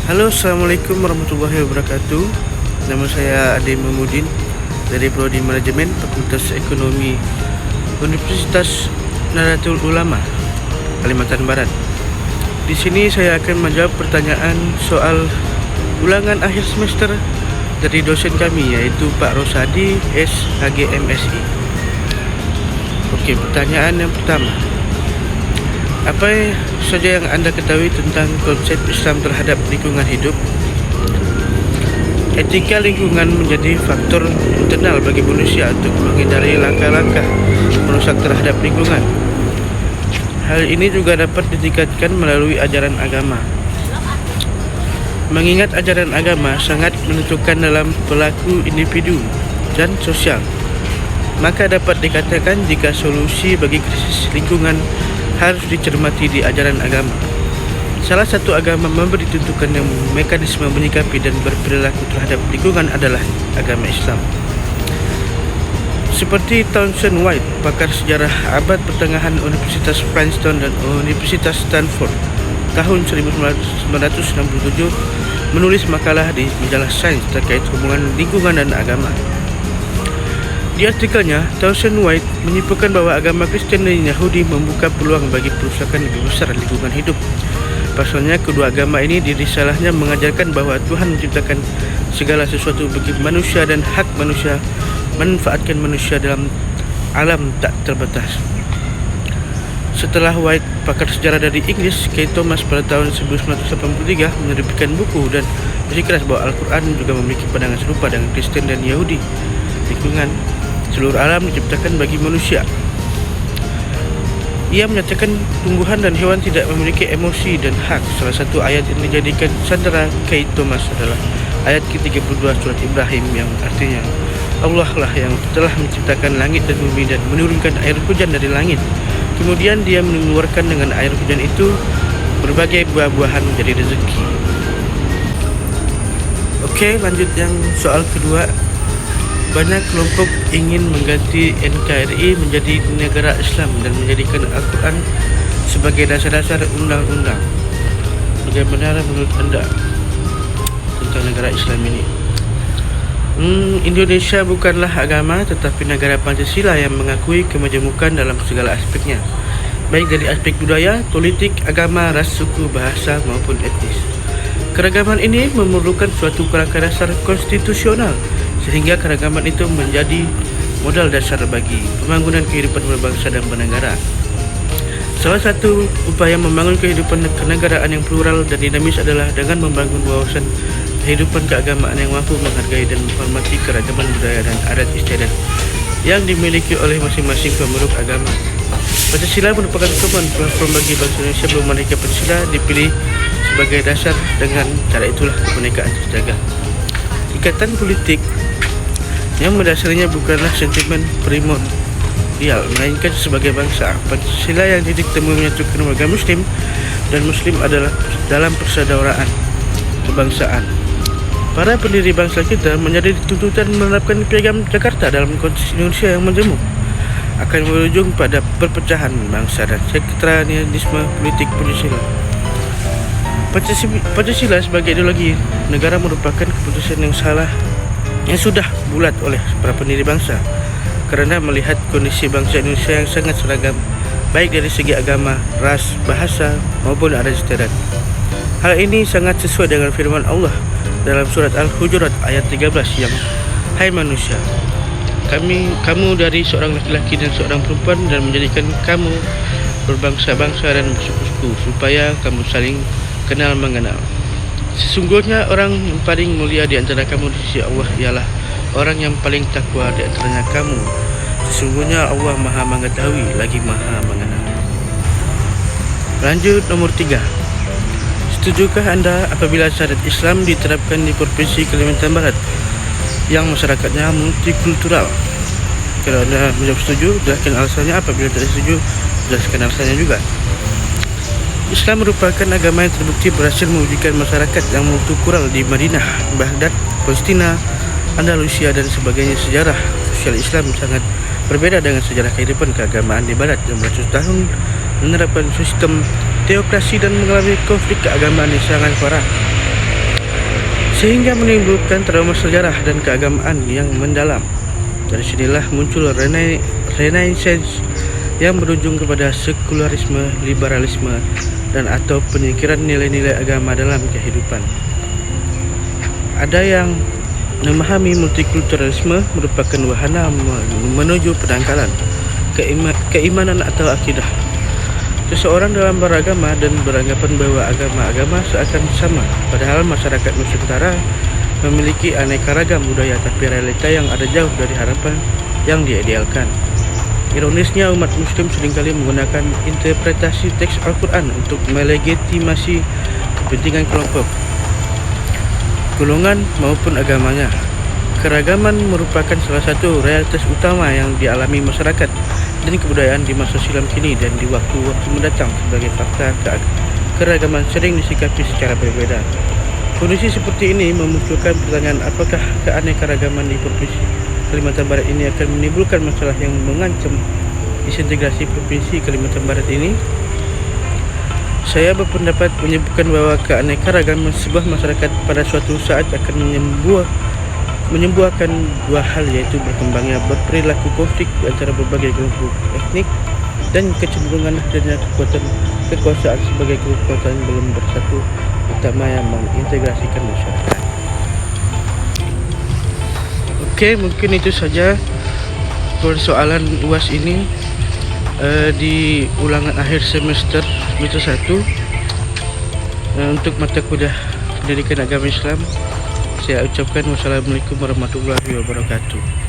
Halo, Assalamualaikum warahmatullahi wabarakatuh. Nama saya Ade Mahmudin dari Prodi Manajemen Fakultas Ekonomi Universitas Nahdlatul Ulama, Kalimantan Barat. Di sini saya akan menjawab pertanyaan soal ulangan akhir semester dari dosen kami, yaitu Pak Rosadi SHGMSI. Oke, pertanyaan yang pertama. Apa saja yang Anda ketahui tentang konsep Islam terhadap lingkungan hidup? Etika lingkungan menjadi faktor internal bagi manusia untuk menghindari langkah-langkah merusak terhadap lingkungan. Hal ini juga dapat ditingkatkan melalui ajaran agama. Mengingat ajaran agama sangat menentukan dalam perilaku individu dan sosial, maka dapat dikatakan jika solusi bagi krisis lingkungan harus dicermati di ajaran agama. Salah satu agama memberi tuntukan yang mekanisme menyikapi dan berperilaku terhadap lingkungan adalah agama Islam. Seperti Townsend White, pakar sejarah abad pertengahan Universitas Princeton dan Universitas Stanford, tahun 1967 menulis makalah di majalah Science terkait hubungan lingkungan dan agama. Di artikelnya, Townsend White menyimpulkan bahwa agama Kristen dan Yahudi membuka peluang bagi perusakan lebih besar lingkungan hidup. Pasalnya, kedua agama ini risalahnya mengajarkan bahwa Tuhan menciptakan segala sesuatu bagi manusia dan hak manusia memanfaatkan manusia dalam alam tak terbatas. Setelah White, pakar sejarah dari Inggris, K. Thomas pada tahun 1983 menerbitkan buku dan bersikeras bahwa Al-Quran juga memiliki pandangan serupa dengan Kristen dan Yahudi. Lingkungan seluruh alam diciptakan bagi manusia. Ia menyatakan tumbuhan dan hewan tidak memiliki emosi dan hak. Salah satu ayat yang dijadikan sandera K. Thomas adalah ayat ke-32 surat Ibrahim yang artinya Allah lah yang telah menciptakan langit dan bumi dan menurunkan air hujan dari langit. Kemudian dia mengeluarkan dengan air hujan itu berbagai buah-buahan menjadi rezeki. Oke, lanjut yang soal kedua. Banyak kelompok ingin mengganti NKRI menjadi negara Islam dan menjadikan Al-Quran sebagai dasar-dasar undang-undang. Bagaimana menurut Anda tentang negara Islam ini? Indonesia bukanlah agama tetapi negara Pancasila yang mengakui kemajemukan dalam segala aspeknya, baik dari aspek budaya, politik, agama, ras, suku, bahasa maupun etnis. Keragaman ini memerlukan suatu kerangka dasar konstitusional sehingga keragaman itu menjadi modal dasar bagi pembangunan kehidupan berbangsa dan bernegara. Salah satu upaya membangun kehidupan kenegaraan yang plural dan dinamis adalah dengan membangun wawasan kehidupan keagamaan yang mampu menghargai dan menghormati keragaman budaya dan adat istiadat yang dimiliki oleh masing-masing pemeluk agama. Pancasila merupakan pedoman platform bagi bangsa Indonesia bermaneka Pancasila dipilih sebagai dasar. Dengan cara itulah kemerdekaan terjaga. Ikatan politik yang mendasarinya bukanlah sentimen primordial, melainkan sebagai bangsa. Pancasila yang titik temu menyatukan warga Muslim dan Muslim adalah dalam persaudaraan kebangsaan. Para pendiri bangsa kita menjadi tuntutan menerapkan piagam Jakarta dalam konstitusi Indonesia yang menjemuk akan berujung pada perpecahan bangsa dan sekretarianisme politik Pancasila. Pancasila sebagai ideologi negara merupakan keputusan yang salah yang sudah bulat oleh para pendiri bangsa kerana melihat kondisi bangsa Indonesia yang sangat seragam baik dari segi agama, ras, bahasa maupun adat istiadat. Hal ini sangat sesuai dengan firman Allah dalam surat Al-Hujurat ayat 13 yang, "Hai manusia, kamu dari seorang laki-laki dan seorang perempuan dan menjadikan kamu berbangsa-bangsa dan bersuku-suku supaya kamu saling kenal mengenal. Sesungguhnya orang yang paling mulia di antara kamu di sisi Allah ialah orang yang paling takwa di antaranya kamu. Sesungguhnya Allah Maha mengetahui lagi Maha mengenal." Lanjut nomor 3. Setujukah Anda apabila syariat Islam diterapkan di Provinsi Kalimantan Barat yang masyarakatnya multikultural? Kalau Anda menjawab setuju, jelaskan alasannya. Apabila tidak setuju, jelaskan alasannya juga. Islam merupakan agama yang terbukti berhasil mewujudkan masyarakat yang multikultural di Madinah, Baghdad, Palestina, Andalusia dan sebagainya. Sejarah sosial Islam sangat berbeda dengan sejarah kehidupan keagamaan di Barat yang beratus tahun menerapkan sistem teokrasi dan mengalami konflik keagamaan yang sangat parah. sehingga menimbulkan trauma sejarah dan keagamaan yang mendalam. Dari sinilah muncul Renaissance yang berujung kepada sekularisme, liberalisme, dan atau penyingkiran nilai-nilai agama dalam kehidupan. Ada yang memahami multikulturalisme merupakan wahana menuju pendangkalan keimanan atau akidah seseorang dalam beragama dan beranggapan bahwa agama-agama seakan sama, padahal masyarakat Nusantara memiliki aneka ragam budaya, tapi realita yang ada jauh dari harapan yang diidealkan. Ironisnya, umat Muslim seringkali menggunakan interpretasi teks Al-Quran untuk melegitimasi kepentingan kelompok, golongan maupun agamanya. Keragaman merupakan salah satu realitas utama yang dialami masyarakat dan kebudayaan di masa silam kini dan di waktu-waktu mendatang. Sebagai fakta, keragaman sering disikapi secara berbeda. Kondisi seperti ini memunculkan pertanyaan, apakah keanekaragaman di Provinsi Kalimantan Barat ini akan menimbulkan masalah yang mengancam disintegrasi Provinsi Kalimantan Barat ini? Saya berpendapat menyebutkan bahwa keanekaragaman sebuah masyarakat pada suatu saat akan menyembuhkan dua hal, yaitu berkembangnya berperilaku konflik antara berbagai kelompok etnik dan kecenderungan adanya kekuasaan sebagai kekuatan belum bersatu utama yang mengintegrasikan masyarakat. Oke, mungkin itu saja persoalan UAS ini di ulangan akhir semester 1 untuk mata kuliah Pendidikan Agama Islam. Saya ucapkan wassalamualaikum warahmatullahi wabarakatuh.